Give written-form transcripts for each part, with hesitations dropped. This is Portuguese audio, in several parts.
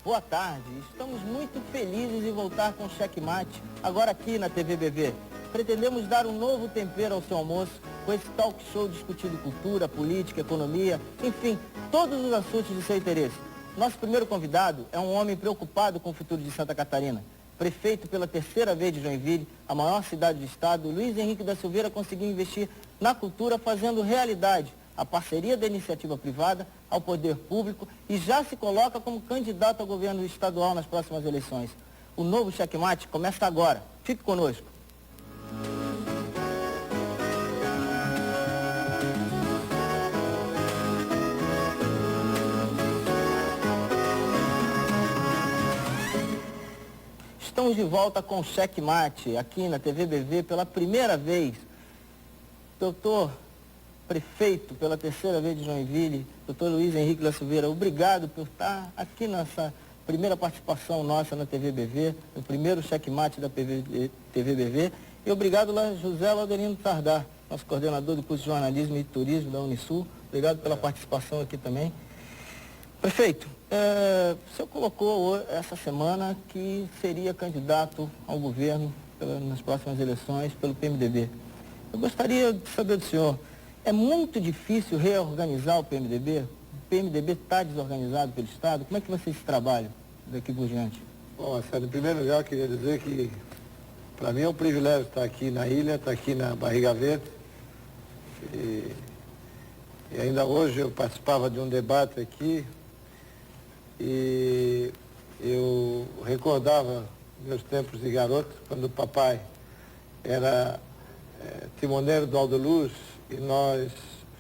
Boa tarde, estamos muito felizes em voltar com o Checkmate, agora aqui na TV BV. Pretendemos dar um novo tempero ao seu almoço, com esse talk show discutindo cultura, política, economia, enfim, todos os assuntos de seu interesse. Nosso primeiro convidado é um homem preocupado com o futuro de Santa Catarina. Prefeito pela terceira vez de Joinville, a maior cidade do estado, Luiz Henrique da Silveira conseguiu investir na cultura, fazendo realidade a parceria da iniciativa privada ao poder público e já se coloca como candidato ao governo estadual nas próximas eleições. O novo Checkmate começa agora. Fique conosco. Estamos de volta com o Checkmate, aqui na TV BV, pela primeira vez. Doutor Prefeito, pela terceira vez de Joinville, doutor Luiz Henrique da Silveira, obrigado por estar aqui nessa primeira participação nossa na TV BV, no primeiro Checkmate da TV BV. E obrigado lá, José Laudelino Tardar, nosso coordenador do curso de jornalismo e turismo da Unisul. Obrigado pela participação aqui também. Prefeito, o senhor colocou essa semana que seria candidato ao governo nas próximas eleições pelo PMDB. Eu gostaria de saber do senhor, é muito difícil reorganizar o PMDB? O PMDB está desorganizado pelo Estado? Como é que vocês trabalham daqui por diante? Bom, Marcelo, em primeiro lugar, eu queria dizer que para mim é um privilégio estar aqui na ilha, estar aqui na Barriga Verde. E ainda hoje eu participava de um debate aqui e eu recordava meus tempos de garoto, quando o papai era timoneiro do Aldo Luz, e nós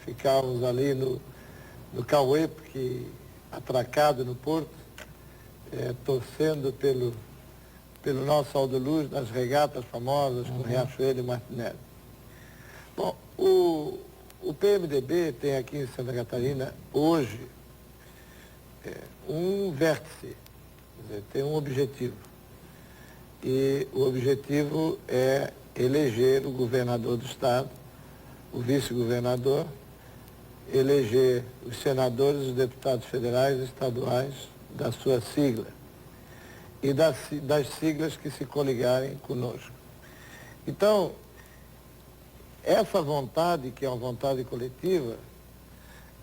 ficávamos ali no Cauê, porque atracado no porto, torcendo pelo nosso Aldo Luz nas regatas famosas com Riachuelo e Martinelli. Bom, o PMDB tem aqui em Santa Catarina hoje um vértice, quer dizer, tem um objetivo. E o objetivo é eleger o governador do estado, o vice-governador, eleger os senadores e os deputados federais e estaduais da sua sigla e das siglas que se coligarem conosco. Então, essa vontade, que é uma vontade coletiva,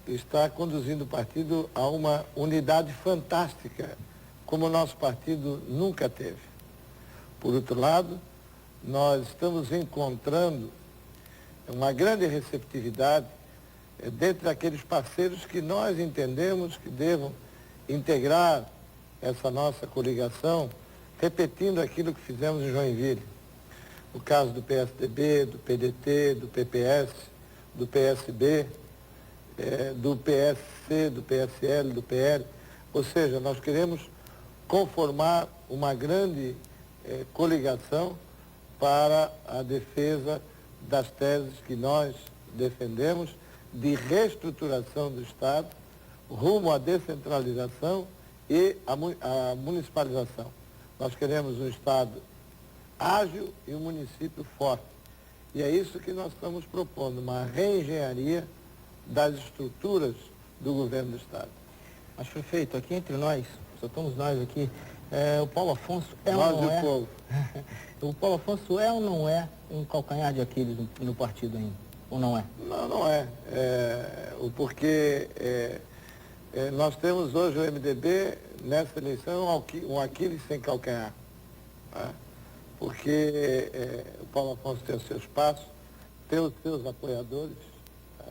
está conduzindo o partido a uma unidade fantástica, como o nosso partido nunca teve. Por outro lado, nós estamos encontrando uma grande receptividade dentre aqueles parceiros que nós entendemos que devam integrar essa nossa coligação, repetindo aquilo que fizemos em Joinville. No caso do PSDB, do PDT, do PPS, do PSB, do PSC, do PSL, do PL. Ou seja, nós queremos conformar uma grande coligação para a defesa das teses que nós defendemos de reestruturação do Estado, rumo à descentralização e à municipalização. Nós queremos um Estado ágil e um município forte. E é isso que nós estamos propondo, uma reengenharia das estruturas do governo do Estado. Mas, prefeito, aqui entre nós, só estamos nós aqui, o Paulo Afonso é nós ou não é? O povo. O Paulo Afonso é ou não é um calcanhar de Aquiles no partido ainda? Ou não é? Não, não é. Porque nós temos hoje o MDB, nessa eleição, um Aquiles sem calcanhar. Tá? Porque o Paulo Afonso tem o seu espaço, tem os seus apoiadores. Tá?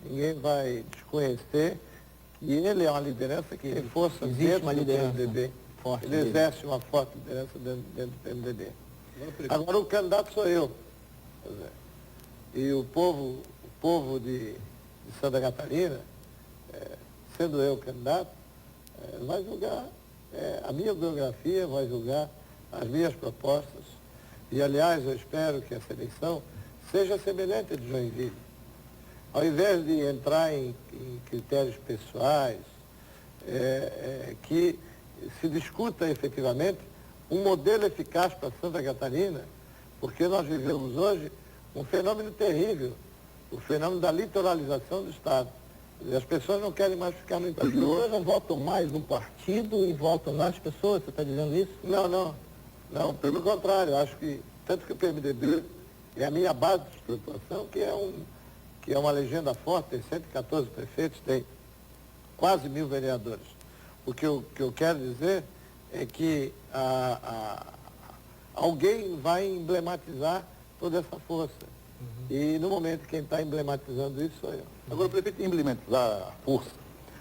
Ninguém vai desconhecer que ele é uma liderança que tem força dentro do PMDB. Ele exerce uma forte liderança dentro do PMDB. Agora o candidato sou eu. E o povo de Santa Catarina, sendo eu candidato, vai julgar a minha biografia, vai julgar as minhas propostas. E, aliás, eu espero que essa eleição seja semelhante à de Joinville. Ao invés de entrar em critérios pessoais, que se discuta efetivamente um modelo eficaz para Santa Catarina, porque nós vivemos hoje um fenômeno terrível, o fenômeno da litoralização do Estado. E as pessoas não querem mais ficar no As interior. pessoas não votam mais no partido e votam nas pessoas, você está dizendo isso? Não, pelo contrário, acho que, tanto que o PMDB é a minha base de sustentação, que é uma legenda forte, tem 114 prefeitos, tem quase 1000 vereadores. O que eu quero dizer é que alguém vai emblematizar toda essa força. E no momento quem está emblematizando isso sou eu. Agora, o prefeito emblematizar a força.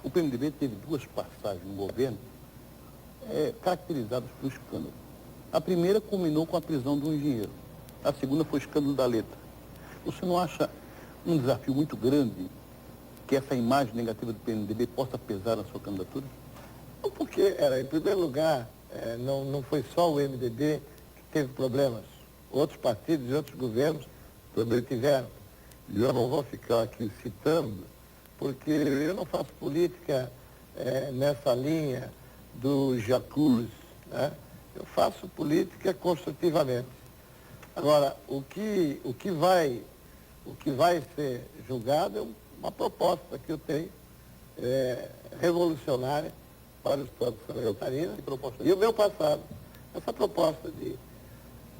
O PMDB teve 2 passagens no governo caracterizadas por escândalo. A primeira culminou com a prisão de um engenheiro. A segunda foi o escândalo da letra. Você não acha um desafio muito grande que essa imagem negativa do PMDB possa pesar na sua candidatura? Não, porque, em primeiro lugar, não foi só o MDB que teve problemas. Outros partidos e outros governos também tiveram. E eu não vou ficar aqui citando, porque eu não faço política nessa linha do jacuzzi, né? Eu faço política construtivamente. Agora, o que vai ser julgado é uma proposta que eu tenho, revolucionária para o Estado de Santa Catarina e o meu passado. Essa proposta de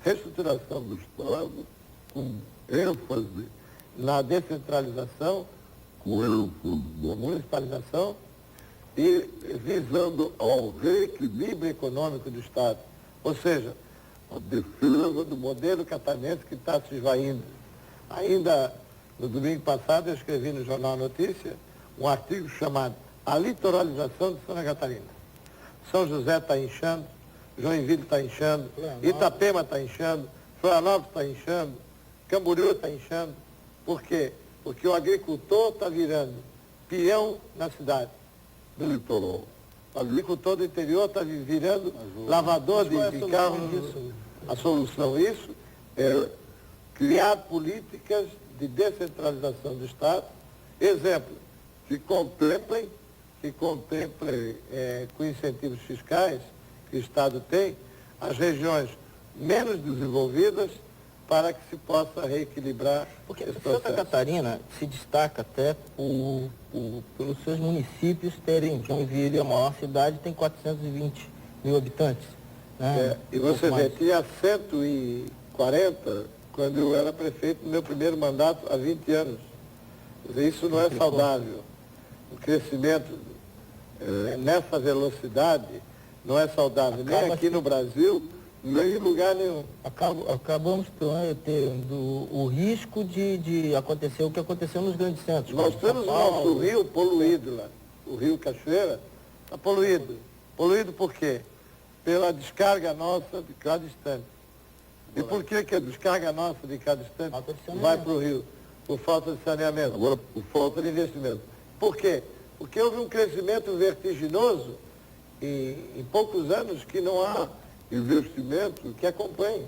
reestruturação do Estado, com ênfase na descentralização, com ênfase na municipalização e visando ao reequilíbrio econômico do Estado. Ou seja, a defesa do modelo catarinense que está se esvaindo. Ainda no domingo passado eu escrevi no Jornal Notícia um artigo chamado A Litoralização de Santa Catarina. São José está inchando, Joinville está inchando, Itapema está inchando, Florianópolis está inchando, Camboriú está inchando. Por quê? Porque o agricultor está virando peão na cidade do litoral. O agricultor do interior está virando lavador de carros. A solução isso é criar políticas de descentralização do Estado, exemplo, que contemplem com incentivos fiscais que o Estado tem, as regiões menos desenvolvidas, para que se possa reequilibrar. Porque Santa Catarina se destaca até pelos seus municípios terem, Joinville, a maior cidade, tem 420 mil habitantes. Né? E você vê, tinha 140 quando eu era prefeito no meu primeiro mandato há 20 anos. Quer dizer, isso não é saudável. O crescimento nessa velocidade não é saudável, nem aqui no Brasil, nem em lugar nenhum. Acabamos tendo o risco de acontecer o que aconteceu nos grandes centros. Nós temos o nosso rio poluído lá. O rio Cachoeira está poluído. Poluído por quê? Pela descarga nossa de cada instante. E por que a descarga nossa de cada instante vai para o rio? Por falta de saneamento. Agora, por falta de investimento. Por quê? Porque houve um crescimento vertiginoso em poucos anos que não há investimento que acompanhe.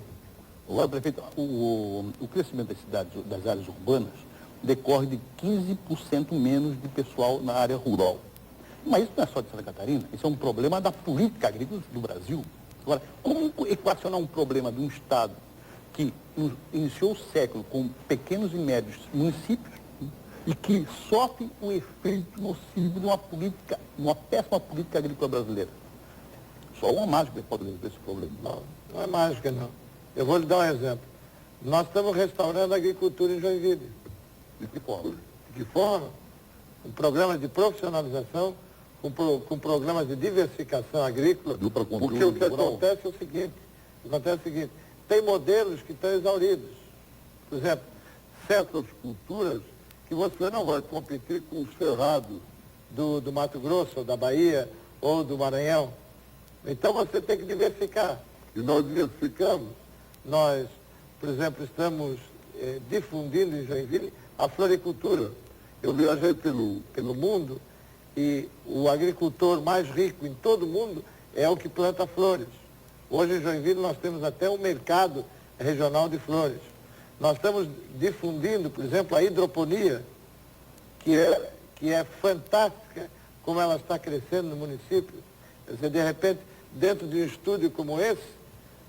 Agora, prefeito, o crescimento das cidades, das áreas urbanas, decorre de 15% menos de pessoal na área rural. Mas isso não é só de Santa Catarina, isso é um problema da política agrícola do Brasil. Agora, como equacionar um problema de um Estado que iniciou o século com pequenos e médios municípios e que sofre o efeito nocivo de uma péssima política agrícola brasileira? Só uma mágica pode resolver esse problema. Não é mágica, não. Eu vou lhe dar um exemplo. Nós estamos restaurando a agricultura em Joinville. De que forma? De que forma? Um programa de profissionalização, com programas de diversificação agrícola, porque o que acontece é o seguinte, tem modelos que estão exauridos. Por exemplo, certas culturas que você não vai competir com o cerrado do Mato Grosso, ou da Bahia, ou do Maranhão. Então você tem que diversificar. E nós diversificamos. Nós, por exemplo, estamos difundindo em Joinville a floricultura. Eu viajei pelo mundo e o agricultor mais rico em todo o mundo é o que planta flores. Hoje em Joinville nós temos até um mercado regional de flores. Nós estamos difundindo, por exemplo, a hidroponia, que é fantástica como ela está crescendo no município. Quer dizer, de repente, dentro de um estúdio como esse,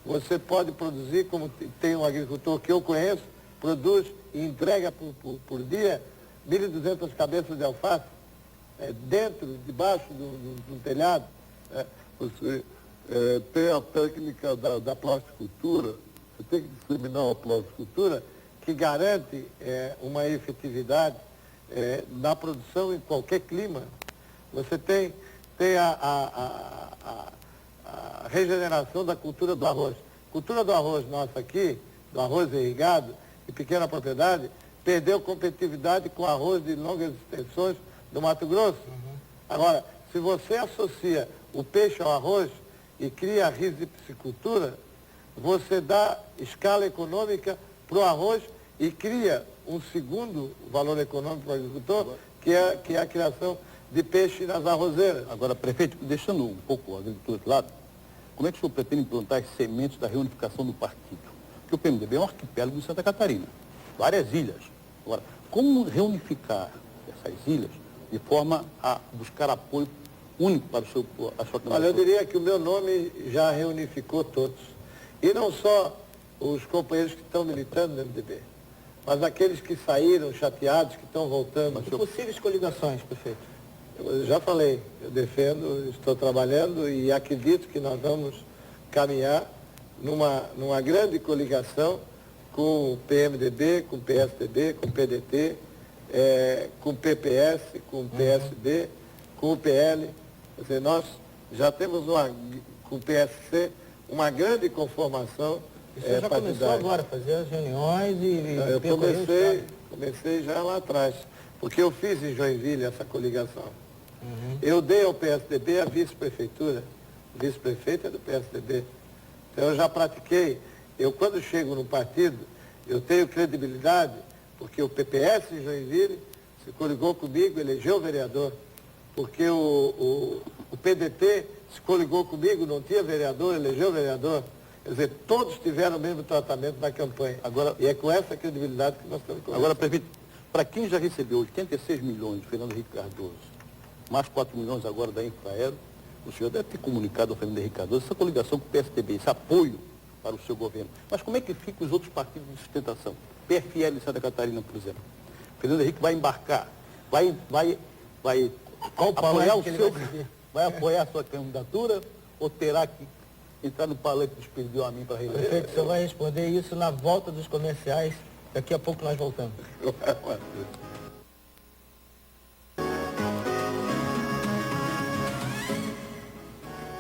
você pode produzir, como tem um agricultor que eu conheço, produz e entrega por dia 1.200 cabeças de alface. debaixo do telhado, você tem a técnica da plasticultura, você tem que disseminar a plasticultura que garante uma efetividade na produção em qualquer clima. Você tem a regeneração da cultura do arroz. A cultura do arroz nossa aqui, do arroz irrigado, de pequena propriedade, perdeu competitividade com arroz de longas extensões do Mato Grosso. Agora, se você associa o peixe ao arroz e cria a risipicicultura, você dá escala econômica para o arroz e cria um segundo valor econômico para o agricultor, que é a criação de peixe nas arrozeiras. Agora, prefeito, deixando um pouco a agricultura de lado, como é que o senhor pretende implantar as sementes da reunificação do partido? Porque o PMDB é um arquipélago de Santa Catarina, várias ilhas. Agora, como reunificar essas ilhas de forma a buscar apoio único para a sua candidatura? Olha, eu diria que o meu nome já reunificou todos. E não só os companheiros que estão militando no MDB, mas aqueles que saíram chateados, que estão voltando. E possíveis coligações, prefeito? Eu já falei, eu defendo, estou trabalhando e acredito que nós vamos caminhar numa grande coligação com o PMDB, com o PSDB, com o PDT, com o PPS, com o PSB, com o PL. Quer dizer, nós já temos com o PSC uma grande conformação Você já começou agora a fazer as reuniões eu comecei já lá atrás, porque eu fiz em Joinville essa coligação. Eu dei ao PSDB a vice-prefeitura, o vice-prefeito é do PSDB. Então eu já pratiquei. Eu, quando chego no partido, eu tenho credibilidade, porque o PPS em Joinville se coligou comigo, elegeu o vereador. Porque o PDT se coligou comigo, não tinha vereador, elegeu o vereador. Quer dizer, todos tiveram o mesmo tratamento na campanha. Agora, e é com essa credibilidade que nós estamos conversando. Agora, prefeito, para quem já recebeu 86 milhões de Fernando Henrique Cardoso, mais 4 milhões agora da Infraero, o senhor deve ter comunicado ao Fernando Henrique Cardoso essa coligação com o PSDB, esse apoio para o seu governo. Mas como é que ficam os outros partidos de sustentação? PFL em Santa Catarina, por exemplo. Fernando Henrique vai embarcar, vai apoiar o seu, vai apoiar a sua candidatura ou terá que entrar no palanque dos perdeu a mim para reeleger? Prefeito, o senhor vai responder isso na volta dos comerciais. Daqui a pouco nós voltamos.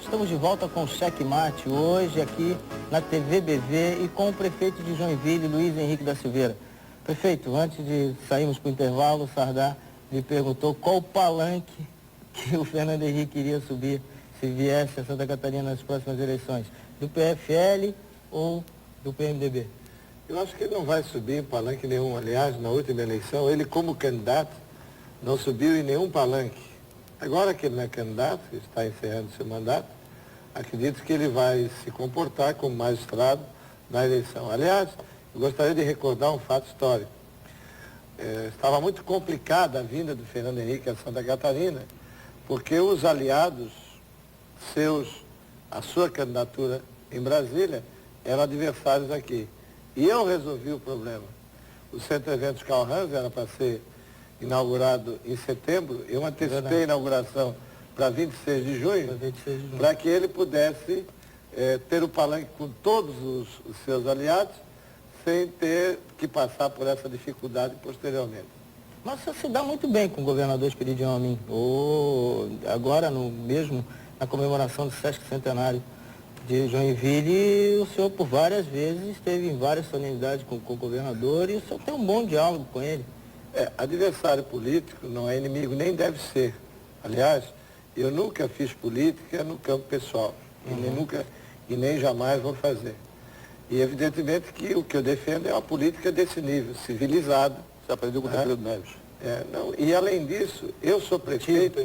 Estamos de volta com o Cheque Mate, hoje aqui na TV BV e com o prefeito de Joinville, Luiz Henrique da Silveira. Prefeito, antes de sairmos para o intervalo, o Sardá me perguntou qual o palanque que o Fernando Henrique iria subir se viesse a Santa Catarina nas próximas eleições, do PFL ou do PMDB? Eu acho que ele não vai subir em palanque nenhum. Aliás, na última eleição, ele como candidato não subiu em nenhum palanque. Agora que ele não é candidato, está encerrando seu mandato, acredito que ele vai se comportar como magistrado na eleição. Aliás, eu gostaria de recordar um fato histórico. Estava muito complicada a vinda do Fernando Henrique a Santa Catarina, porque os aliados a sua candidatura em Brasília, eram adversários aqui. E eu resolvi o problema. O Centro Eventos Carl Hans era para ser inaugurado em setembro, eu antecipei a inauguração para 26 de junho, para que ele pudesse ter o palanque com todos os seus aliados, sem ter que passar por essa dificuldade posteriormente. Mas você se dá muito bem com o governador Esperidião Amin. Agora, na comemoração do Sesc Centenário de Joinville, o senhor por várias vezes esteve em várias solenidades com o governador e o senhor tem um bom diálogo com ele. Adversário político não é inimigo, nem deve ser. Aliás, eu nunca fiz política no campo pessoal, e nem jamais vou fazer. E evidentemente que o que eu defendo é uma política desse nível, civilizada. Você aprendeu com o Tancredo Neves. E além disso, eu sou prefeito,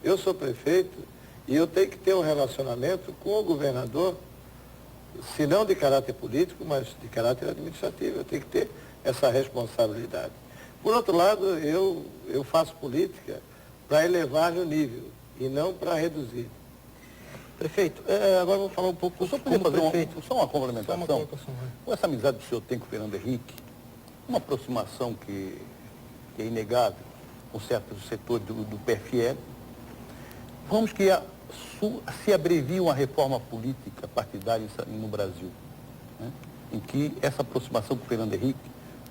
eu sou prefeito e eu tenho que ter um relacionamento com o governador, se não de caráter político, mas de caráter administrativo. Eu tenho que ter essa responsabilidade. Por outro lado, eu faço política para elevar no nível e não para reduzir. Prefeito, agora eu vou falar um pouco sobre o prefeito. Só uma complementação. Com essa amizade que o senhor tem com o Fernando Henrique, uma aproximação que é inegável, com certos setores do PFL. Vamos que se abrevia uma reforma política partidária no Brasil, né? Em que essa aproximação com o Fernando Henrique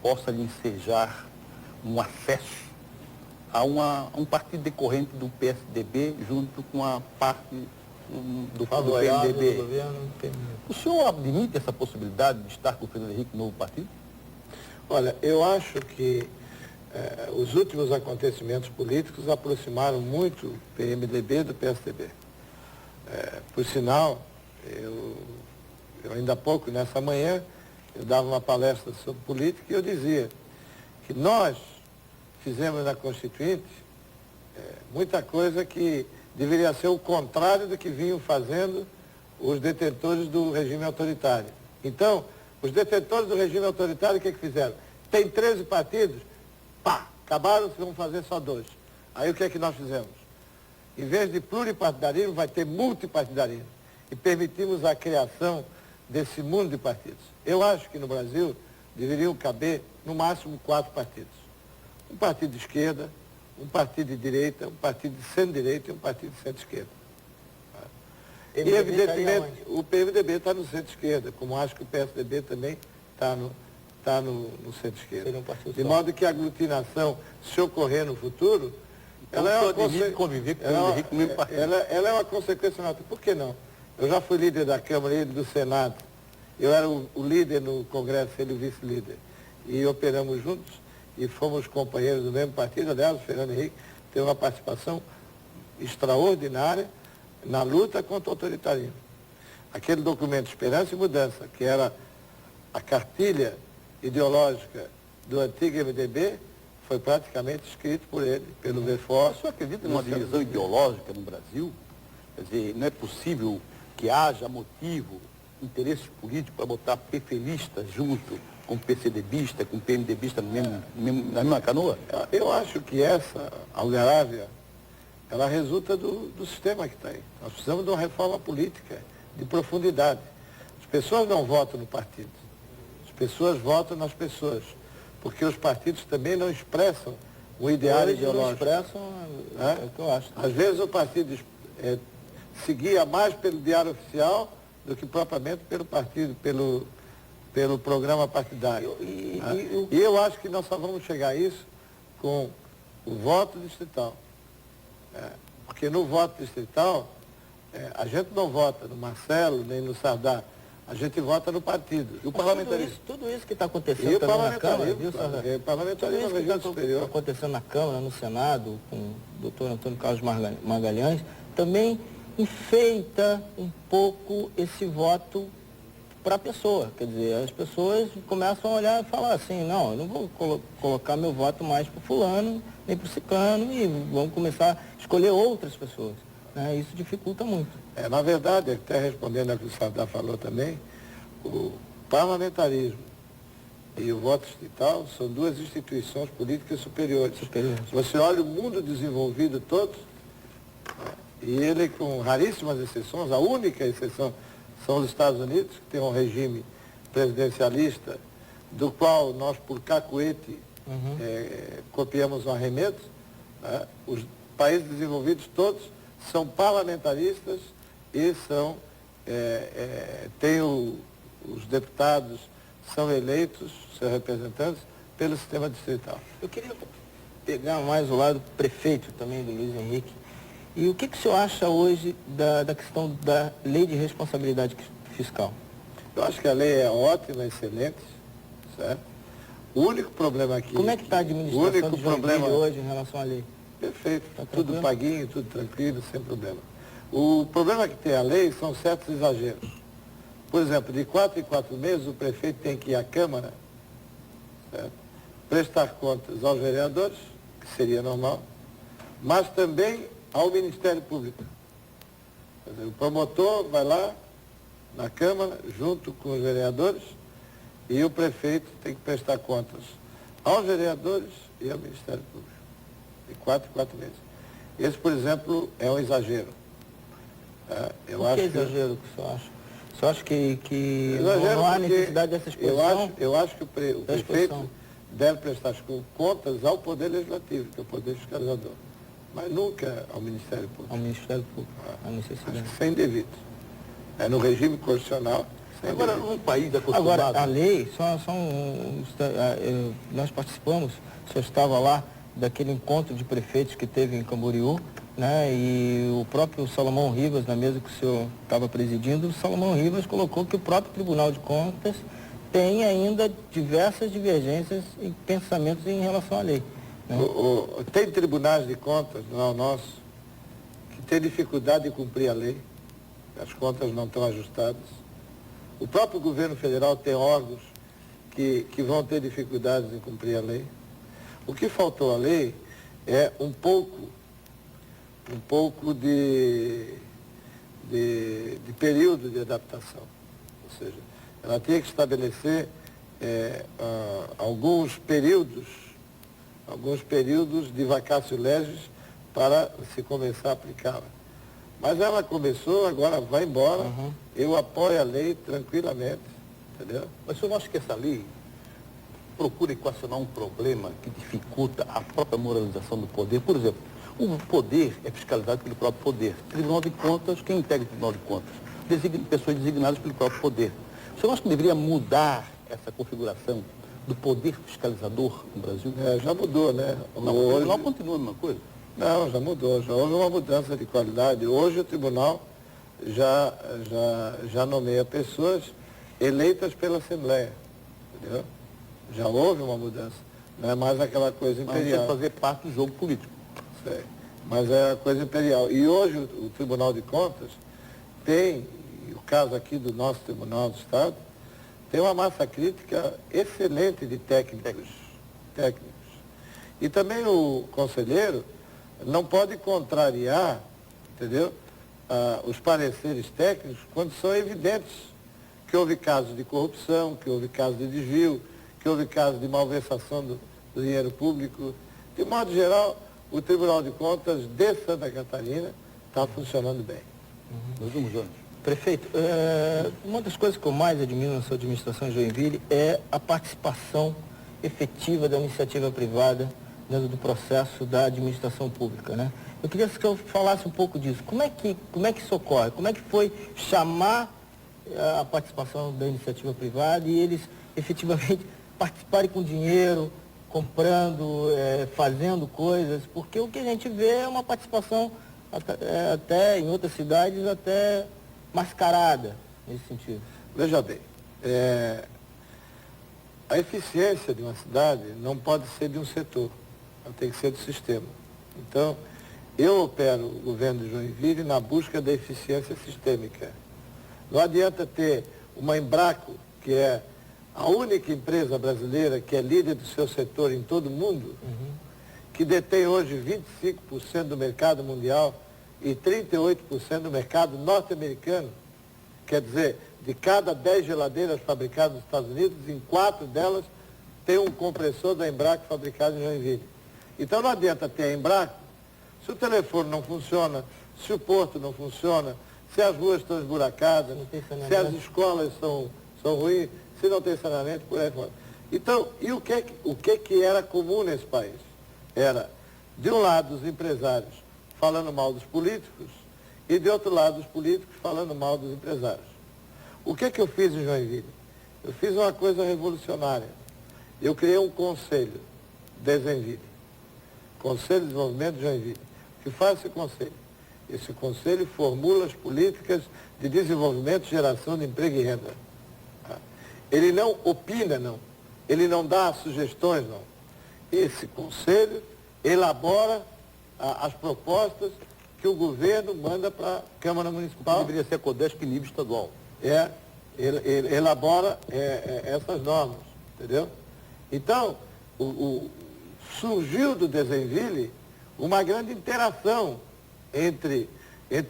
possa lhe ensejar um acesso a um partido decorrente do PSDB junto com a parte do PMDB. O senhor admite essa possibilidade de estar com o Fernando Henrique no novo partido? Olha, eu acho que os últimos acontecimentos políticos aproximaram muito o PMDB do PSDB. Por sinal, eu ainda há pouco, nessa manhã, eu dava uma palestra sobre política e eu dizia que nós fizemos na Constituinte muita coisa que deveria ser o contrário do que vinham fazendo os detentores do regime autoritário. Então, os detentores do regime autoritário, o que fizeram? Tem 13 partidos, pá, acabaram, vamos fazer só 2. Aí o que é que nós fizemos? Em vez de pluripartidarismo, vai ter multipartidarismo. E permitimos a criação desse mundo de partidos. Eu acho que no Brasil deveriam caber, no máximo, 4 partidos. Um partido de esquerda, um partido de direita, um partido de centro-direita e um partido de centro-esquerda. E, evidentemente, o PMDB está no centro-esquerda, como acho que o PSDB também está no centro-esquerda. De modo que a aglutinação, se ocorrer no futuro, ela é uma consequência natural. Por que não? Eu já fui líder da Câmara, líder do Senado. Eu era o líder no Congresso, ele o vice-líder. E operamos juntos e fomos companheiros do mesmo partido. Aliás, o Fernando Henrique teve uma participação extraordinária na luta contra o autoritarismo. Aquele documento Esperança e Mudança, que era a cartilha ideológica do antigo MDB, foi praticamente escrito por ele, pelo VFOR. O senhor acredita numa divisão ideológica no Brasil? Quer dizer, não é possível que haja motivo, interesse político para botar PFLista junto com PCDBista, com PMDBista na mesma canoa? Eu acho que essa algarávia, ela resulta do sistema que está aí. Nós precisamos de uma reforma política de profundidade. As pessoas não votam no partido. As pessoas votam nas pessoas. Porque os partidos também não expressam o ideal ideológico. Não expressam, é o que eu acho. Às vezes o partido seguia mais pelo diário oficial do que propriamente pelo partido, pelo programa partidário. E eu acho que nós só vamos chegar a isso com o voto distrital. Porque no voto distrital, a gente não vota no Marcelo, nem no Sardá, a gente vota no partido. E o parlamentarismo. Tudo isso que está acontecendo também na Câmara, viu, Sardá? O parlamentarismo é região superior. Está acontecendo na Câmara, no Senado, com o doutor Antônio Carlos Magalhães, também enfeita um pouco esse voto para a pessoa. Quer dizer, as pessoas começam a olhar e falar assim, não, eu não vou colocar meu voto mais para o fulano, nem para o ciclano, e vamos começar a escolher outras pessoas. Né? Isso dificulta muito. Na verdade, até respondendo ao que o Sardá falou também, o parlamentarismo e o voto distrital são 2 instituições políticas superiores. Você olha o mundo desenvolvido todo, e ele, com raríssimas exceções, a única exceção são os Estados Unidos, que tem um regime presidencialista, do qual nós, por cacuete, copiamos um arremedo. Os países desenvolvidos todos são parlamentaristas e os deputados são eleitos, seus representantes, pelo sistema distrital. Eu queria pegar mais o lado prefeito também do Luiz Henrique. E o que o senhor acha hoje da questão da lei de responsabilidade fiscal? Eu acho que a lei é ótima, excelente, certo? O único problema aqui... Como é que está a administração de Joinville hoje em relação à lei? Perfeito, tá tudo paguinho, tudo tranquilo, sem problema. O problema que tem a lei são certos exageros. Por exemplo, de 4 em 4 meses o prefeito tem que ir à Câmara, certo? Prestar contas aos vereadores, que seria normal, mas também ao Ministério Público. Quer dizer, o promotor vai lá na Câmara, junto com os vereadores, e o prefeito tem que prestar contas aos vereadores e ao Ministério Público. De 4 em 4 meses. Esse, por exemplo, é um exagero. Por que exagero que o senhor acha? O senhor acha que não há necessidade dessa exposição? Eu acho que o prefeito deve prestar contas ao Poder Legislativo, que é o Poder Fiscalizador, mas nunca ao Ministério Público. Ao Ministério Público, a necessidade. Acho que sem devido. É no regime constitucional. Agora, num país acostumado... Agora, a lei, nós participamos, o senhor estava lá, daquele encontro de prefeitos que teve em Camboriú, né? E o próprio Salomão Rivas, na mesa que o senhor estava presidindo, o Salomão Rivas colocou que o próprio Tribunal de Contas tem ainda diversas divergências e pensamentos em relação à lei. Né? Tem tribunais de contas, não é o nosso, que tem dificuldade de cumprir a lei, as contas não estão ajustadas. O próprio governo federal tem órgãos que vão ter dificuldades em cumprir a lei. O que faltou à lei é um pouco de período de adaptação. Ou seja, ela tinha que estabelecer alguns períodos de vacatio legis para se começar a aplicá-la. Mas ela começou, agora vai embora. Eu apoio a lei tranquilamente, entendeu? Mas o senhor acha que essa lei procura equacionar um problema que dificulta a própria moralização do poder? Por exemplo, o poder é fiscalizado pelo próprio poder. Tribunal de Contas, quem integra o Tribunal de Contas? Pessoas designadas pelo próprio poder. O senhor acha que deveria mudar essa configuração do poder fiscalizador no Brasil? Já mudou, né? Não, o tribunal continua a mesma coisa? Não, já mudou, já houve uma mudança de qualidade. Hoje o tribunal já nomeia pessoas eleitas pela Assembleia, entendeu? Já houve uma mudança. Não é mais aquela coisa imperial. Mas fazer parte do jogo político. Sei. Mas é a coisa imperial. E hoje o Tribunal de Contas tem, o caso aqui do nosso Tribunal do Estado, tem uma massa crítica excelente de técnicos. E também o conselheiro não pode contrariar, entendeu? Os pareceres técnicos quando são evidentes que houve casos de corrupção, que houve casos de desvio, que houve casos de malversação do dinheiro público. De modo geral, o Tribunal de Contas de Santa Catarina está funcionando bem. Nos últimos anos. Prefeito, uma das coisas que eu mais admiro na sua administração em Joinville é a participação efetiva da iniciativa privada dentro do processo da administração pública, né? Eu queria que eu falasse um pouco disso. Como é que isso ocorre? Como é que foi chamar a participação da iniciativa privada e eles efetivamente participarem com dinheiro, comprando, fazendo coisas? Porque o que a gente vê é uma participação até em outras cidades até mascarada nesse sentido. Veja bem, a eficiência de uma cidade não pode ser de um setor, ela tem que ser do sistema. Então, eu opero o governo de Joinville na busca da eficiência sistêmica. Não adianta ter uma Embraco, que é a única empresa brasileira que é líder do seu setor em todo o mundo, que detém hoje 25% do mercado mundial e 38% do mercado norte-americano. Quer dizer, de cada 10 geladeiras fabricadas nos Estados Unidos, em 4 delas tem um compressor da Embraco fabricado em Joinville. Então não adianta ter a Embraco se o telefone não funciona, se o porto não funciona, se as ruas estão esburacadas, se as escolas são ruins, se não tem saneamento, por aí fora. Então, e o que era comum nesse país? Era, de um lado, os empresários falando mal dos políticos e, de outro lado, os políticos falando mal dos empresários. O que eu fiz em Joinville? Eu fiz uma coisa revolucionária. Eu criei um conselho, Desenville. Conselho de Desenvolvimento de Joinville. O que faz esse conselho? Esse conselho formula as políticas de desenvolvimento e geração de emprego e renda. Ele não opina, não. Ele não dá sugestões, não. Esse conselho elabora as propostas que o governo manda para a Câmara Municipal. Que deveria ser a CODESP nível estadual. Ele elabora essas normas, entendeu? Então, surgiu do Desenville uma grande interação entre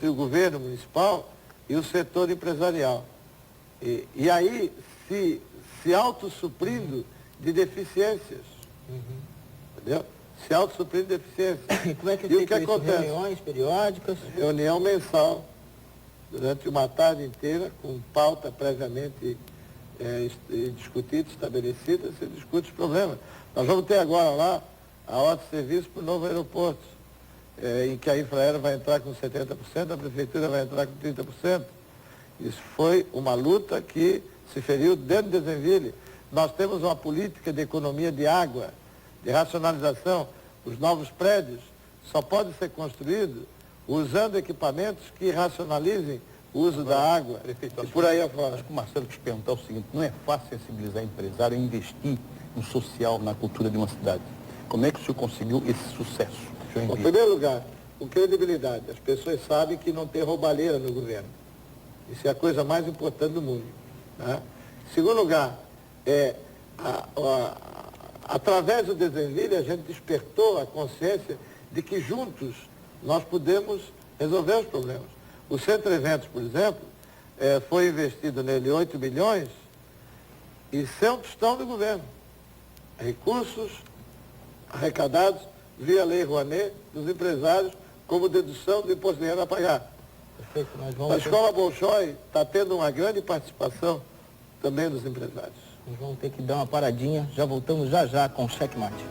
o governo municipal e o setor empresarial. E aí se autossuprindo de deficiências. Entendeu? Se autossuprindo de deficiências. E como é que e o que acontece? Reuniões periódicas? Reunião mensal, durante uma tarde inteira, com pauta previamente discutidas, estabelecidas, se discute os problemas. Nós vamos ter agora lá a ordem de serviço para o novo aeroporto, em que a Infraero vai entrar com 70%, a Prefeitura vai entrar com 30%. Isso foi uma luta que se feriu dentro de Dezenville. Nós temos uma política de economia de água, de racionalização. Os novos prédios só podem ser construídos usando equipamentos que racionalizem o uso da água. Prefeito, e por aí afora. Acho que o Marcelo quis perguntar o seguinte: não é fácil sensibilizar empresário a investir no social, na cultura de uma cidade. Como é que o senhor conseguiu esse sucesso? Em primeiro lugar, com credibilidade. As pessoas sabem que não tem roubalheira no governo. Isso é a coisa mais importante do mundo. Né? Em segundo lugar, através do Dezenville, a gente despertou a consciência de que juntos nós podemos resolver os problemas. O Centro Eventos, por exemplo, foi investido nele 8 milhões e sem tostão do governo. Recursos arrecadados via Lei Rouanet dos empresários como dedução do imposto de renda a pagar. Perfeito, A Escola Bolshoi está tendo uma grande participação também dos empresários. Nós vamos ter que dar uma paradinha, já voltamos já com o Checkmate.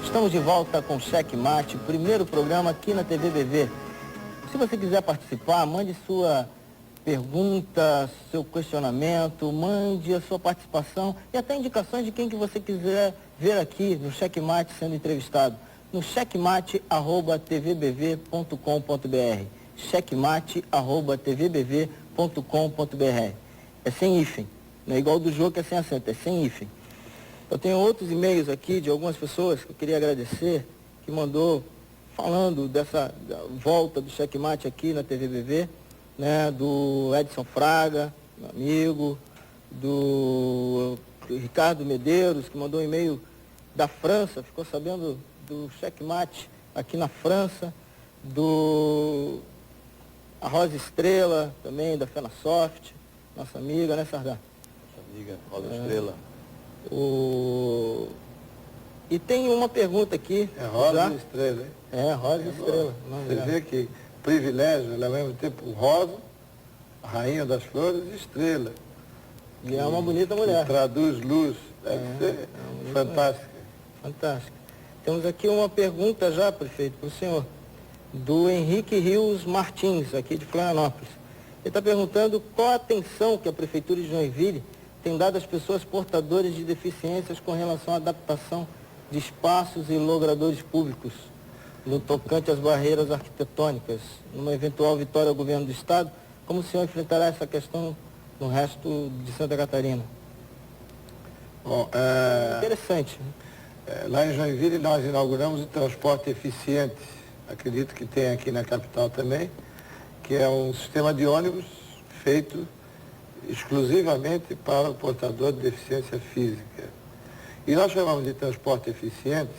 Estamos de volta com o Checkmate, primeiro programa aqui na TV BV. Se você quiser participar, mande sua pergunta, seu questionamento, mande a sua participação e até indicações de quem que você quiser ver aqui no Checkmate sendo entrevistado. No checkmate@tvbv.com.br. checkmate@tvbv.com.br. É sem hífen, não é igual do jogo que é sem acento, é sem hífen. Eu tenho outros e-mails aqui de algumas pessoas que eu queria agradecer, que mandou falando dessa volta do Checkmate aqui na TV BV, né, do Edson Fraga, meu amigo, do Ricardo Medeiros, que mandou um e-mail da França, ficou sabendo do Checkmate aqui na França, a Rosa Estrela, também da Fenasoft, nossa amiga, né, Sardá? Nossa amiga, Rosa Estrela. E tem uma pergunta aqui. É Rosa já. Estrela, hein? Rosa Estrela. Você vê que privilégio, ela ao mesmo tempo rosa, rainha das flores e estrela. E é uma bonita mulher. Traduz luz, deve ser fantástica. Fantástica. Temos aqui uma pergunta já, prefeito, para o senhor, do Henrique Rios Martins, aqui de Florianópolis. Ele está perguntando qual a atenção que a Prefeitura de Joinville tem dado às pessoas portadoras de deficiências com relação à adaptação de espaços e logradouros públicos no tocante às barreiras arquitetônicas. Numa eventual vitória ao governo do Estado, como o senhor enfrentará essa questão no resto de Santa Catarina? Bom, interessante. Lá em Joinville nós inauguramos o transporte eficiente, acredito que tem aqui na capital também, que é um sistema de ônibus feito exclusivamente para o portador de deficiência física. E nós chamamos de transporte eficiente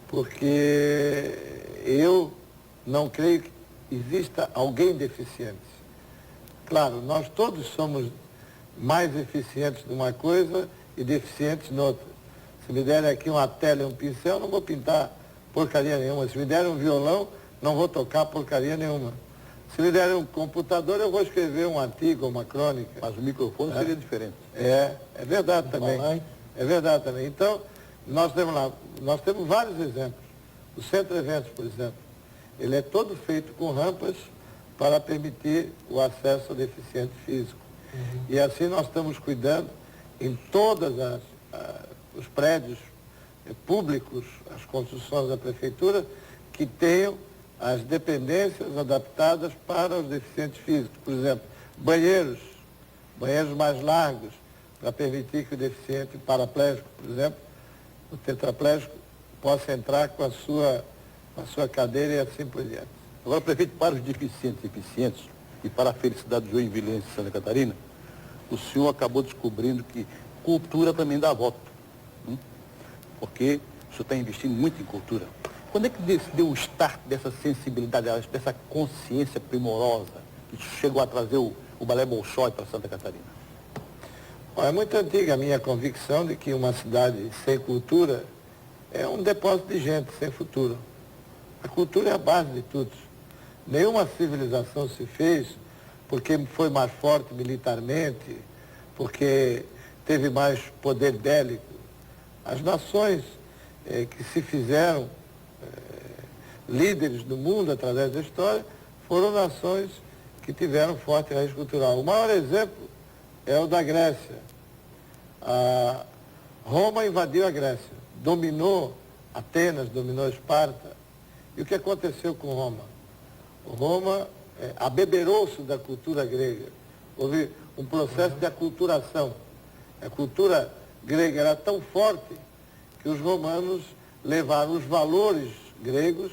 porque eu não creio que exista alguém deficiente. Claro, nós todos somos mais eficientes numa coisa e deficientes noutra. Se me derem aqui uma tela e um pincel, não vou pintar porcaria nenhuma. Se me derem um violão, não vou tocar porcaria nenhuma. Se me derem um computador, eu vou escrever um artigo, uma crônica. Mas o microfone seria diferente. É verdade também. É verdade também. Então, nós temos vários exemplos. O Centro Eventos, por exemplo, ele é todo feito com rampas para permitir o acesso ao deficiente físico. E assim nós estamos cuidando em todos os prédios públicos, as construções da Prefeitura, que tenham as dependências adaptadas para os deficientes físicos. Por exemplo, banheiros mais largos, para permitir que o deficiente paraplégico, por exemplo, o tetraplégico, possa entrar com a sua cadeira e assim por diante. Agora, prefeito, para os deficientes e eficientes e para a felicidade de Joinvilense e Santa Catarina, o senhor acabou descobrindo que cultura também dá voto. Porque o senhor está investindo muito em cultura. Quando é que deu o start dessa sensibilidade, dessa consciência primorosa que chegou a trazer o Balé Bolshoi para Santa Catarina? É muito antiga a minha convicção de que uma cidade sem cultura é um depósito de gente sem futuro. A cultura é a base de tudo. Nenhuma civilização se fez porque foi mais forte militarmente, porque teve mais poder bélico. As nações que se fizeram líderes do mundo através da história foram nações que tiveram forte raiz cultural. O maior exemplo é o da Grécia. Roma invadiu a Grécia, dominou Atenas, dominou Esparta. E o que aconteceu com Roma? Roma abeberou-se da cultura grega. Houve um processo de aculturação. A cultura grega era tão forte que os romanos levaram os valores gregos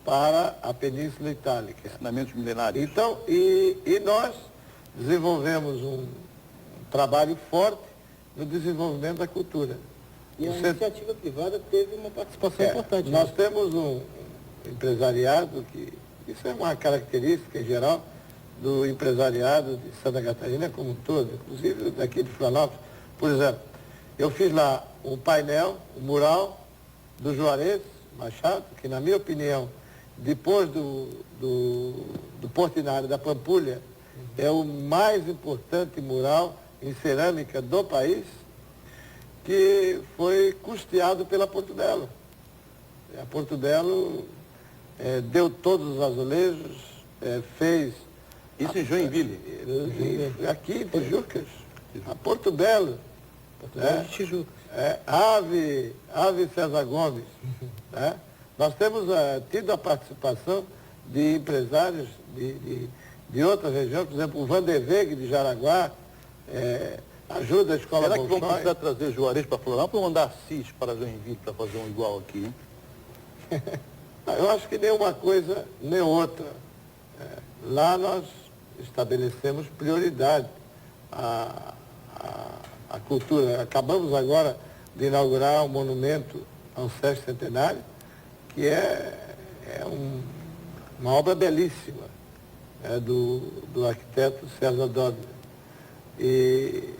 para a Península Itálica. Ensinamentos milenários. Então, e nós desenvolvemos um trabalho forte no desenvolvimento da cultura. E a iniciativa privada teve uma participação importante. Nós temos um empresariado que, isso é uma característica em geral do empresariado de Santa Catarina como um todo, inclusive daqui de Florianópolis. Por exemplo, eu fiz lá um painel, um mural do Juarez Machado, que na minha opinião, depois do Portinari da Pampulha, é o mais importante mural em cerâmica do país, que foi custeado pela Portobello. A Portobello deu todos os azulejos, fez... Isso em Joinville? Aqui em Tijucas. A Portobello. De Tijucas. Ave César Gomes. Né? Nós temos tido a participação de empresários de outras regiões, por exemplo, o Vanderweg de Jaraguá, ajuda a escola Será que vão Bolshoi. precisar trazer Juarez para Florianópolis ou mandar Assis para Joinville para fazer um igual aqui, hein? Eu acho que nem uma coisa nem outra. Lá nós estabelecemos prioridade à cultura. Acabamos agora de inaugurar um monumento ao Sexto Centenário, que é uma obra belíssima do arquiteto César Dodler. E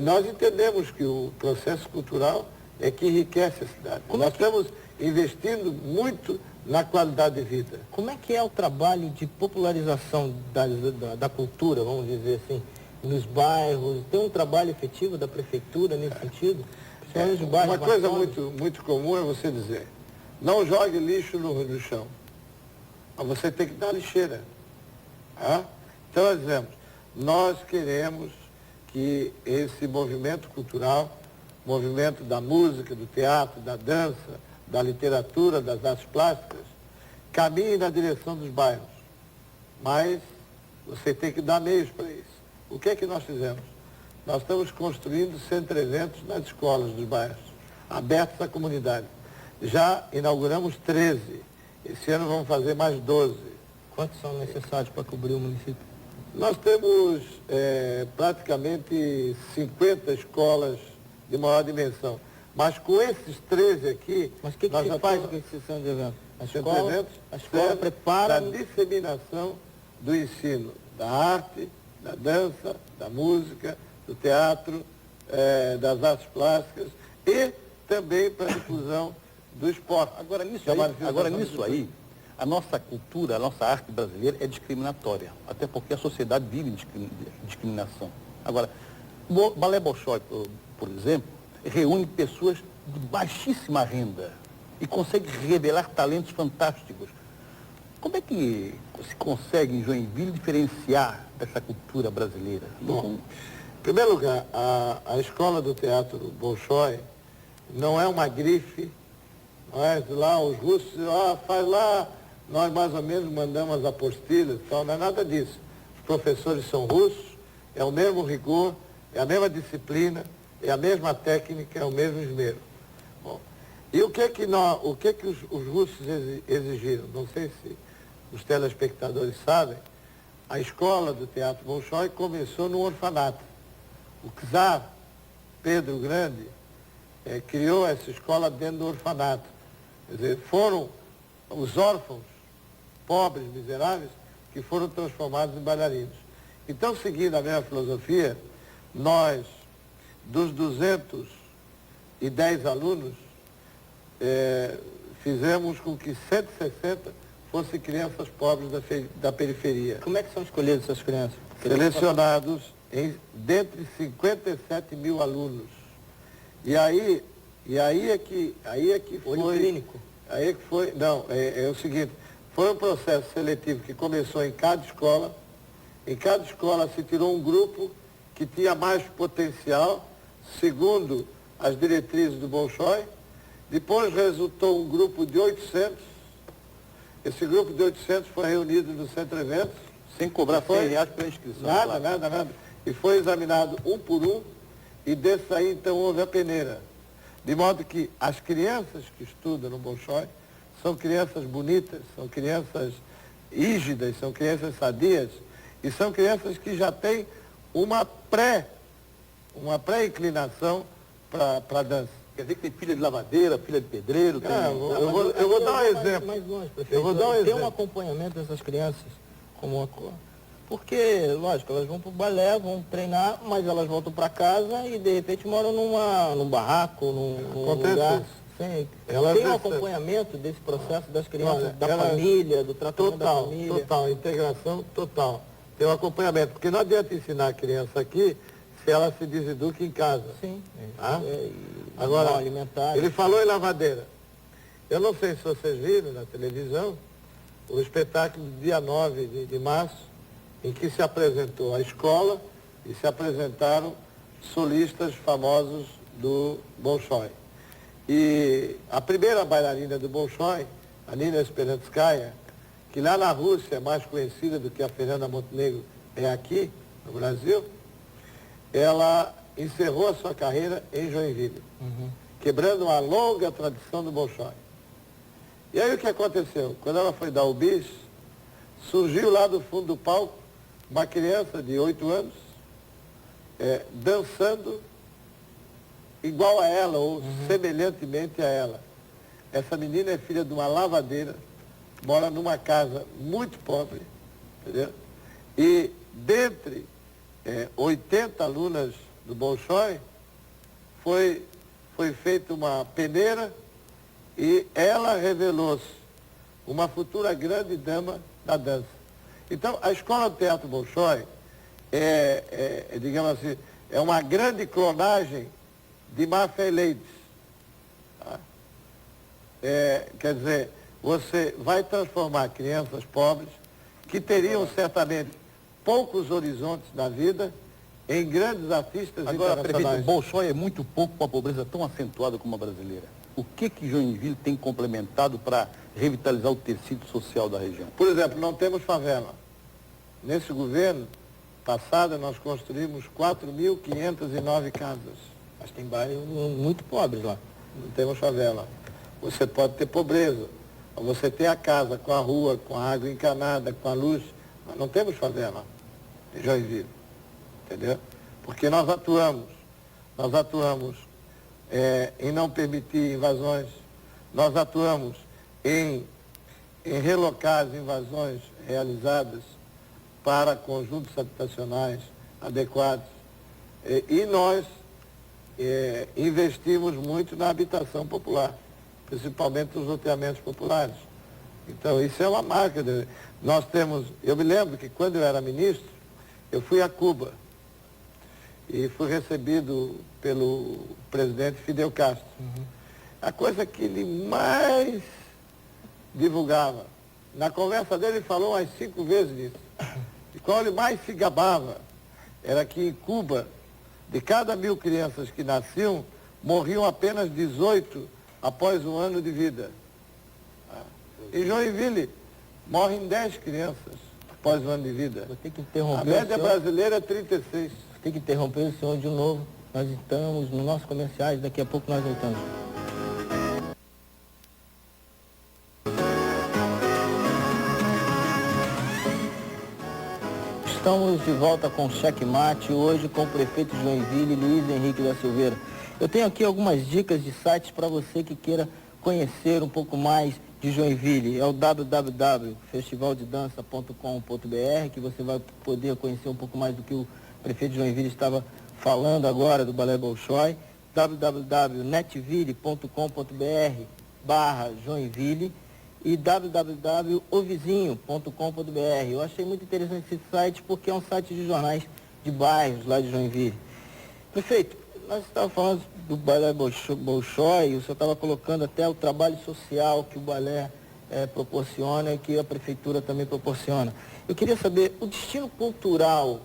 nós entendemos que o processo cultural é que enriquece a cidade. Nós estamos investindo muito na qualidade de vida. Como é que é o trabalho de popularização da cultura, vamos dizer assim, nos bairros? Tem um trabalho efetivo da prefeitura nesse sentido? Principalmente nos bairros Uma coisa mais muito comum é você dizer, não jogue lixo no chão, mas você tem que dar lixeira. Então, por exemplo, nós queremos que esse movimento cultural, movimento da música, do teatro, da dança, da literatura, das artes plásticas, caminhe na direção dos bairros. Mas você tem que dar meios para isso. O que é que nós fizemos? Nós estamos construindo centro de eventos nas escolas dos bairros, abertos à comunidade. Já inauguramos 13. Esse ano vamos fazer mais 12. Quantos são necessários para cobrir o município? Nós temos praticamente 50 escolas de maior dimensão. Mas com esses 13 aqui... Mas o que se faz com esse centro de eventos? A escola prepara... a disseminação do ensino da arte, da dança, da música, do teatro, das artes plásticas e também para a difusão do esporte. Agora, nisso aí, a nossa cultura, a nossa arte brasileira é discriminatória, até porque a sociedade vive discriminação. Agora, o Balé Bolshoi, por exemplo, reúne pessoas de baixíssima renda e consegue revelar talentos fantásticos. Como é que se consegue em Joinville diferenciar essa cultura brasileira? Bom, em primeiro lugar, a escola do teatro Bolshoi não é uma grife, não é lá os russos, faz lá, nós mais ou menos mandamos as apostilhas, tal, não é nada disso. Os professores são russos, é o mesmo rigor, é a mesma disciplina, é a mesma técnica, é o mesmo esmero. Bom, e o que os russos exigiram? Não sei se os telespectadores sabem, a escola do Teatro Bolshoi começou no orfanato. O czar Pedro Grande criou essa escola dentro do orfanato. Quer dizer, foram os órfãos, pobres, miseráveis, que foram transformados em bailarinos. Então, seguindo a mesma filosofia, nós, dos 210 alunos, fizemos com que 160 fossem crianças pobres da periferia. Como é que são escolhidas essas crianças? Selecionados dentre 57 mil alunos. E aí é que foi... Olho clínico? Aí é que foi... Não, é o seguinte, foi um processo seletivo que começou em cada escola. Em cada escola se tirou um grupo que tinha mais potencial, segundo as diretrizes do Bolshoi. Depois resultou um grupo de 800. Esse grupo de 800 foi reunido no Centro Eventos. Sem cobrar R$100 pela inscrição. Nada. E foi examinado um por um, e desse aí então houve a peneira. De modo que as crianças que estudam no Bolshoi são crianças bonitas, são crianças rígidas, são crianças sadias, e são crianças que já têm uma pré-inclinação para a dança. Quer dizer que tem filha de lavadeira, filha de pedreiro, tem... Eu vou dar um exemplo. Mais longe, prefeito. Eu vou dar um Tem exemplo. um acompanhamento dessas crianças, porque, lógico, elas vão para o balé, vão treinar, mas elas voltam para casa e de repente moram num barraco, num Acontece lugar. isso. Sim. Elas Tem um recebem. acompanhamento desse processo das crianças, Olha, da elas- família, do tratamento da família. Total, integração total. Tem um acompanhamento, porque não adianta ensinar a criança aqui se ela se deseduca em casa. Sim. Tá? Mal Agora, alimentar. ele falou em lavadeira. Eu não sei se vocês viram na televisão o espetáculo do dia 9 de março, em que se apresentou a escola e se apresentaram solistas famosos do Bolshoi. E a primeira bailarina do Bolshoi, a Nina Speranskaya, que lá na Rússia é mais conhecida do que a Fernanda Montenegro é aqui, no Brasil, ela encerrou a sua carreira em Joinville, quebrando uma longa tradição do Bolshoi. E aí o que aconteceu? Quando ela foi dar o bis, surgiu lá do fundo do palco uma criança de 8 anos, dançando igual a ela, ou semelhantemente a ela. Essa menina é filha de uma lavadeira, mora numa casa muito pobre, entendeu? E dentre 80 alunas do Bolshoi, foi feita uma peneira e ela revelou-se uma futura grande dama da dança. Então, a Escola do Teatro Bolshoi digamos assim, é uma grande clonagem de Mafia Ladies. Tá? Quer dizer, você vai transformar crianças pobres, que teriam certamente poucos horizontes na vida, em grandes artistas Agora, prefeito, o internacionais. Bolshoi é muito pouco com a pobreza tão acentuada como a brasileira. O que Joinville tem complementado para revitalizar o tecido social da região? Por exemplo, não temos favela. Nesse governo passado, nós construímos 4.509 casas. Mas tem bairros muito pobres lá. Não temos favela. Você pode ter pobreza, mas você tem a casa com a rua, com a água encanada, com a luz. Nós não temos favela em Joinville, entendeu? Porque nós atuamos em não permitir invasões, nós atuamos em relocar as invasões realizadas para conjuntos habitacionais adequados. E nós investimos muito na habitação popular, principalmente nos loteamentos populares. Então, isso é uma marca. Nós temos, eu me lembro que quando eu era ministro, eu fui a Cuba e fui recebido pelo presidente Fidel Castro. A coisa que ele mais divulgava, na conversa dele ele falou umas 5 vezes disso, e qual ele mais se gabava, era que em Cuba, de cada 1.000 crianças que nasciam, morriam apenas 18 após 1 ano de vida. Em Joinville, morrem 10 crianças após 1 ano de vida. Vou ter que A interromper média o senhor. brasileira é 36. Vou ter que interromper o senhor de novo. Nós estamos nos nossos comerciais, daqui a pouco nós voltamos. Estamos de volta com o Cheque Mate, hoje com o prefeito de Joinville, Luiz Henrique da Silveira. Eu tenho aqui algumas dicas de sites para você que queira conhecer um pouco mais de Joinville. É o www.festivaldedança.com.br, que você vai poder conhecer um pouco mais do que o prefeito de Joinville estava falando agora do Balé Bolshoi. www.netville.com.br/Joinville. e www.ovizinho.com.br. Eu achei muito interessante esse site porque é um site de jornais de bairros lá de Joinville. Prefeito, nós estávamos falando do balé Bolshoi, o senhor estava colocando até o trabalho social que o balé proporciona e que a prefeitura também proporciona. Eu queria saber, o destino cultural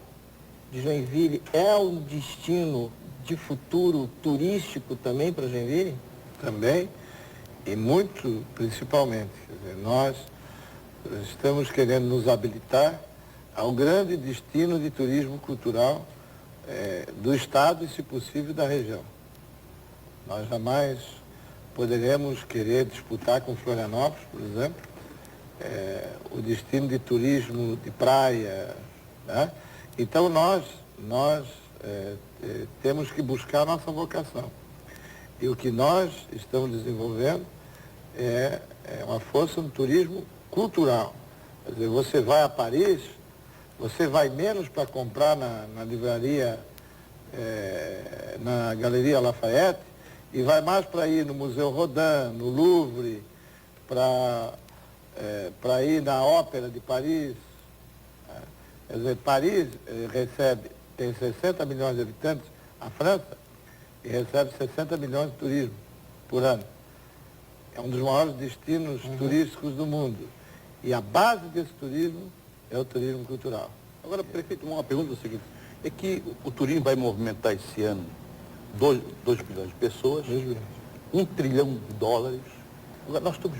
de Joinville é um destino de futuro turístico também para Joinville? Também, e muito principalmente. Quer dizer, nós estamos querendo nos habilitar ao grande destino de turismo cultural do Estado e, se possível, da região. Nós jamais poderemos querer disputar com Florianópolis, por exemplo, o destino de turismo de praia, né? Então nós temos que buscar a nossa vocação. E o que nós estamos desenvolvendo é uma força no turismo cultural. Quer dizer, você vai a Paris, você vai menos para comprar na livraria, na Galeria Lafayette, e vai mais para ir no Museu Rodin, no Louvre, para ir na Ópera de Paris. Quer dizer, Paris tem 60 milhões de habitantes, a França, e recebe 60 milhões de turismo por ano. É um dos maiores destinos turísticos do mundo. E a base desse turismo é o turismo cultural. Agora, prefeito, uma pergunta é o seguinte, é que o turismo vai movimentar esse ano 2 bilhões de pessoas, 1 trilhão de dólares. Agora, nós estamos,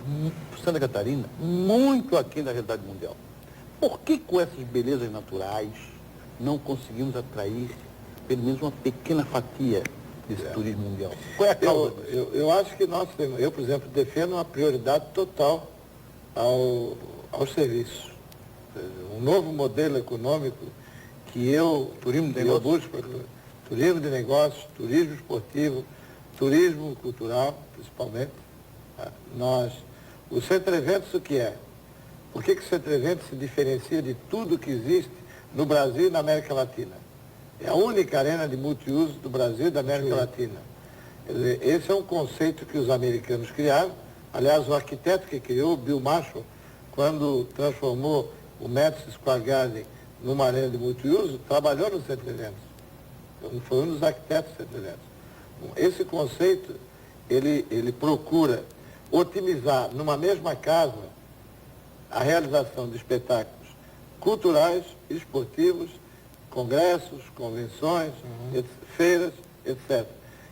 Santa Catarina, muito aquém da realidade mundial. Por que com essas belezas naturais não conseguimos atrair pelo menos uma pequena fatia desse turismo mundial? Qual é a causa disso? Eu acho que nós temos, eu, por exemplo, defendo uma prioridade total aos serviços. Um novo modelo econômico que eu busco, turismo de negócios, turismo esportivo, turismo cultural, principalmente. O Centro Eventos, o que é? Por que o Centro Eventos se diferencia de tudo que existe no Brasil e na América Latina? É a única arena de multiuso do Brasil e da América Latina. Quer dizer, esse é um conceito que os americanos criaram. Aliás, o arquiteto que criou, Bill Marshall, quando transformou o Madison Square Garden numa arena de multiuso, trabalhou no Centro Eventos. Foi um dos arquitetos do Centro Eventos. Esse conceito, ele procura otimizar numa mesma casa a realização de espetáculos culturais, esportivos, congressos, convenções, feiras, etc.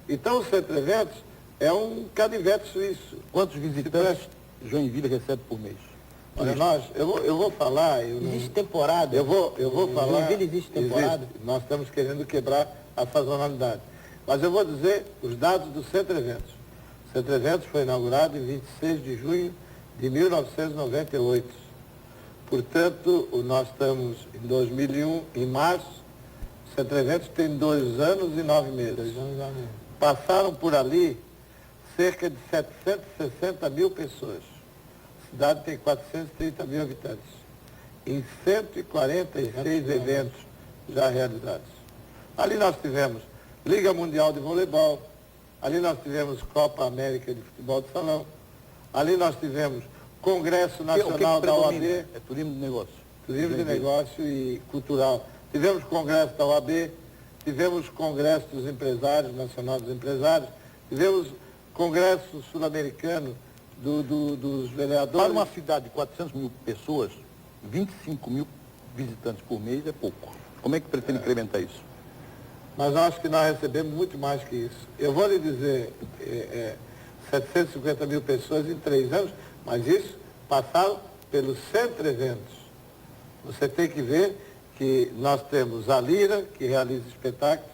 Então o Centro Eventos é um canivete suíço. Quantos visitantes Joinville recebe por mês? Olha, eu vou falar... Existe temporada? Eu vou falar... Joinville existe temporada? Existe. Nós estamos querendo quebrar a sazonalidade. Mas eu vou dizer os dados do Centro Eventos. O Centro Eventos foi inaugurado em 26 de junho de 1998. Portanto, nós estamos em 2001, em março. O Centro Eventos tem 2 anos e 9 meses. 2 anos e 9 meses. Passaram por ali cerca de 760 mil pessoas. A cidade tem 430 mil habitantes. Em 146 eventos já realizados. Ali nós tivemos Liga Mundial de Voleibol, ali nós tivemos Copa América de Futebol de Salão, ali nós tivemos Congresso Nacional da OAB. É turismo de negócio. Turismo de negócio e cultural. Tivemos Congresso da OAB, tivemos Congresso dos Empresários, Nacional dos Empresários, tivemos Congresso Sul-Americano dos Vereadores. Para uma cidade de 400 mil pessoas, 25 mil visitantes por mês é pouco. Como é que pretende incrementar isso? Mas eu acho que nós recebemos muito mais que isso. Eu vou lhe dizer, 750 mil pessoas em 3 anos, mas isso passaram pelo Centro Eventos. Você tem que ver que nós temos a Lira, que realiza espetáculos,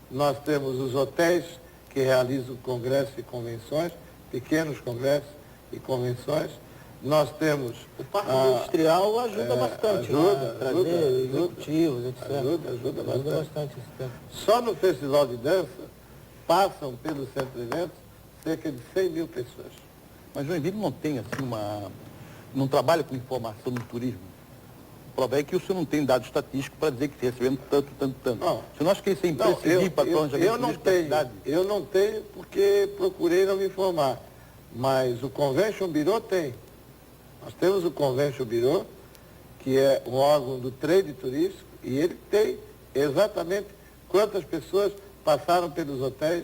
nós temos os hotéis, que realizam congressos e convenções, pequenos congressos e convenções, nós temos... O Parque Industrial ajuda bastante, ajuda, trazer executivos, etc. Ajuda bastante esse tempo. Só no Festival de Dança passam pelo Centro Eventos cerca de 100 mil pessoas. Mas Joinville não tem, assim, não trabalha com informação no turismo. O problema é que o senhor não tem dado estatístico para dizer que está recebendo tanto. Não. Você não acha que isso é imprescindível para planejamento turístico da cidade? Eu não tenho porque procurei não me informar. Mas o Convention Bureau tem. Nós temos o Convention Bureau, que é um órgão do trade turístico, e ele tem exatamente quantas pessoas passaram pelos hotéis,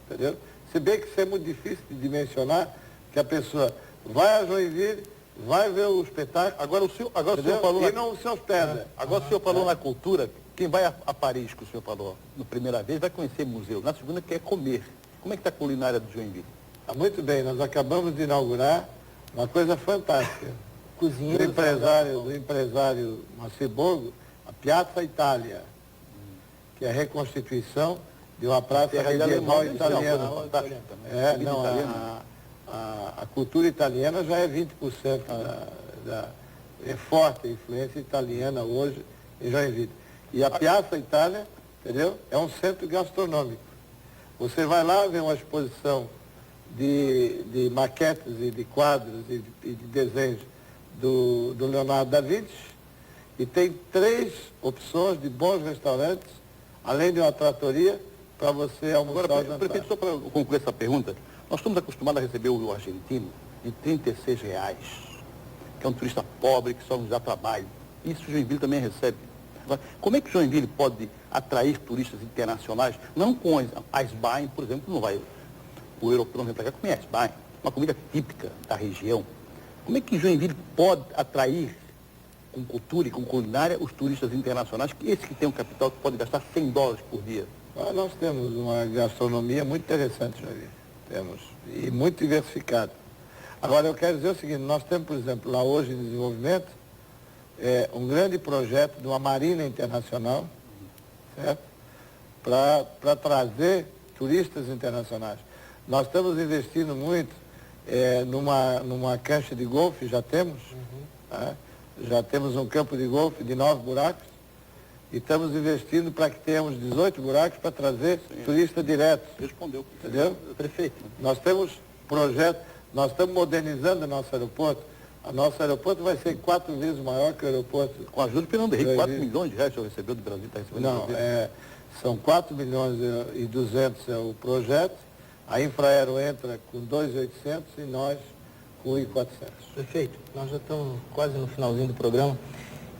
entendeu? Se bem que isso é muito difícil de dimensionar, que a pessoa vai a Joinville, vai ver o espetáculo, Agora o senhor falou e não se hospeda. Agora o senhor falou na cultura, quem vai a Paris, que o senhor falou, na primeira vez, vai conhecer museu, na segunda quer comer. Como é que está a culinária do Joinville? Tá muito bem, nós acabamos de inaugurar uma coisa fantástica. Cozinheiro Do empresário Maceborgo, a Piazza Itália, que é a reconstituição de uma praça medieval italiana. A cultura italiana já é 20% é forte a influência italiana hoje em Joinville. E a Piazza Itália, entendeu? É um centro gastronômico. Você vai lá ver uma exposição de maquetes e de quadros e de desenhos do Leonardo da Vinci, e tem 3 opções de bons restaurantes, além de uma tratoria, para você almoçar. Agora, prefeito, só para concluir essa pergunta, nós estamos acostumados a receber o argentino de R$36, que é um turista pobre que só nos dá trabalho. Isso o Joinville também recebe. Agora, como é que o Joinville pode atrair turistas internacionais, não com as Bain, por exemplo, não vai, o europeu não vem para cá comer as Bain, uma comida típica da região. Como é que Joinville pode atrair com cultura e com culinária os turistas internacionais, que esse que tem um capital que pode gastar $100 por dia? Nós temos uma gastronomia muito interessante, Joinville. Temos, e muito diversificada. Agora, eu quero dizer o seguinte, nós temos, por exemplo, lá hoje em desenvolvimento, um grande projeto de uma marina internacional, certo? Para trazer turistas internacionais. Nós estamos investindo muito numa cancha de golfe, já temos, tá? Já temos um campo de golfe de 9 buracos, e estamos investindo para que tenhamos 18 buracos para trazer turista direto. Respondeu. Entendeu? Prefeito. Nós temos projeto, nós estamos modernizando o nosso aeroporto. O nosso aeroporto vai ser 4 vezes maior que o aeroporto. Com a ajuda do Fernando Henrique, R$4 milhões o senhor recebeu do Brasil, está recebendo Não, do Brasil. são 4 milhões e 200 é o projeto. A Infraero entra com 2.800 e nós com 1.400. Prefeito, nós já estamos quase no finalzinho do programa.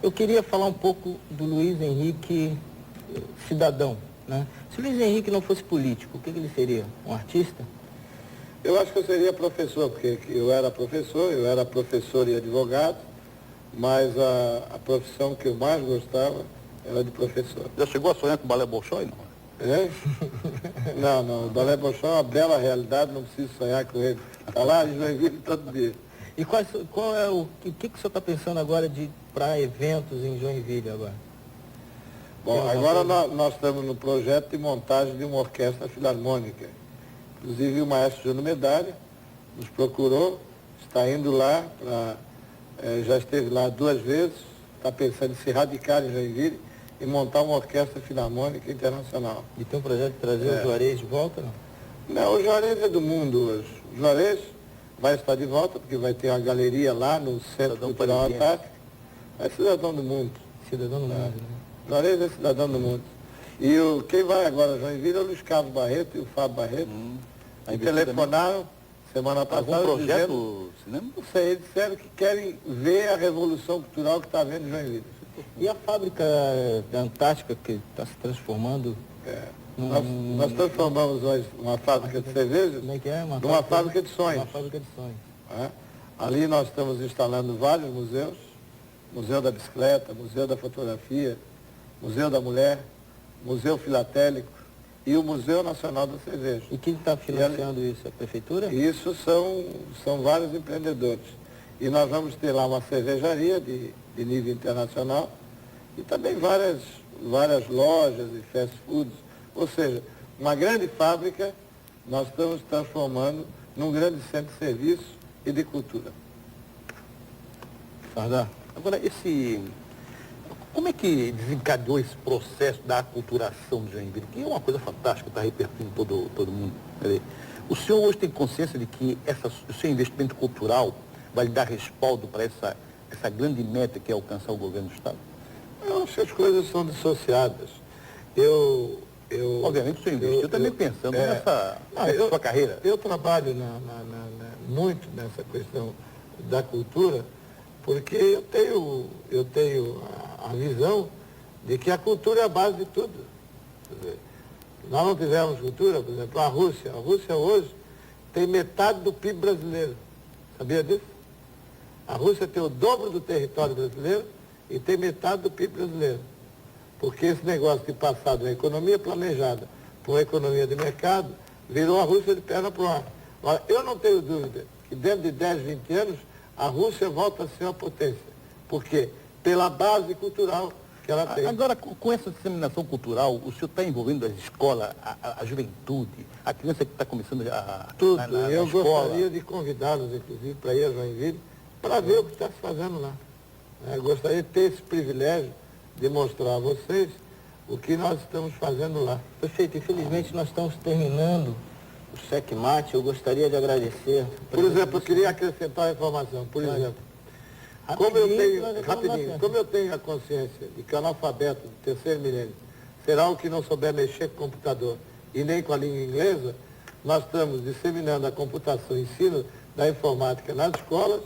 Eu queria falar um pouco do Luiz Henrique, cidadão, né? Se o Luiz Henrique não fosse político, o que ele seria? Um artista? Eu acho que eu seria professor, porque eu era professor e advogado, mas a profissão que eu mais gostava era de professor. Já chegou a sonhar com o Balé Bolshoi, não? É? Não, o Balé Bolshoi é uma bela realidade, não preciso sonhar com ele. Está lá em Joinville todo dia. E qual é o que o senhor está pensando agora para eventos em Joinville agora? Bom, agora nós estamos no projeto de montagem de uma orquestra filarmônica. Inclusive o maestro Júnior Medalha nos procurou, está indo lá, já esteve lá 2 vezes, está pensando em se radicar em Joinville e montar uma orquestra filarmônica internacional. E tem um projeto de trazer o Juarez de volta, não? Não, o Juarez é do mundo hoje. O Juarez vai estar de volta, porque vai ter uma galeria lá no Centro Cultural Antártico. É cidadão do mundo. Cidadão do mundo, né? Juarez é cidadão do mundo. E quem vai agora a Joinville é o Luiz Carlos Barreto e o Fábio Barreto. Me telefonaram semana passada. Algum projeto dizendo, cinema? não sei, eles disseram que querem ver a revolução cultural que está havendo em Joinville. E a fábrica da Antártica que está se transformando? Nós transformamos uma fábrica de cerveja numa fábrica de sonhos. Uma fábrica de sonhos. Ali nós estamos instalando vários museus, Museu da Bicicleta, Museu da Fotografia, Museu da Mulher, Museu Filatélico e o Museu Nacional da Cerveja. E quem está financiando isso? A prefeitura? Isso são vários empreendedores. E nós vamos ter lá uma cervejaria de nível internacional e também várias lojas e fast foods. Ou seja, uma grande fábrica nós estamos transformando num grande centro de serviço e de cultura. Agora, como é que desencadeou esse processo da aculturação de Joinville? Que é uma coisa fantástica, está repercutindo todo mundo. Quer dizer, o senhor hoje tem consciência de que o seu investimento cultural vai lhe dar respaldo para essa grande meta que é alcançar o governo do Estado? Eu acho que as coisas são dissociadas. Obviamente o senhor investiu também pensando nessa sua carreira. Eu trabalho muito nessa questão da cultura, Porque eu tenho a visão de que a cultura é a base de tudo. Quer dizer, nós não tivemos cultura, por exemplo, a Rússia hoje tem metade do PIB brasileiro. Sabia disso? A Rússia tem o dobro do território brasileiro e tem metade do PIB brasileiro. Porque esse negócio de passar de uma economia planejada para uma economia de mercado virou a Rússia de perna para o ar. Agora, eu não tenho dúvida que dentro de 10, 20 anos a Rússia volta a ser uma potência. Por quê? Pela base cultural que ela tem. Agora, com essa disseminação cultural, o senhor está envolvendo as escolas, a juventude, a criança que está começando a... Tudo. na Eu escola. gostaria de convidá-los, inclusive, para ir a Joinville, para ver o que está se fazendo lá. Eu gostaria de ter esse privilégio de mostrar a vocês o que nós estamos fazendo lá. Prefeito, infelizmente nós estamos terminando o checkmate. Eu gostaria de agradecer. Por exemplo, eu queria acrescentar uma informação. Por exemplo, como eu tenho a consciência de que o analfabeto do terceiro milênio será o que não souber mexer com o computador e nem com a língua inglesa, nós estamos disseminando a computação e ensino da informática nas escolas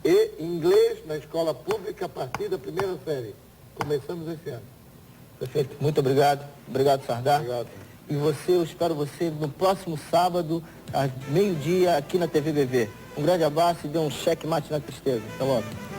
e inglês na escola pública a partir da primeira série. Começamos esse ano. Prefeito, muito obrigado. Obrigado, Sardar. Obrigado. E eu espero você no próximo sábado, às meio-dia, aqui na TV BV. Um grande abraço e dê um checkmate na tristeza. Até logo.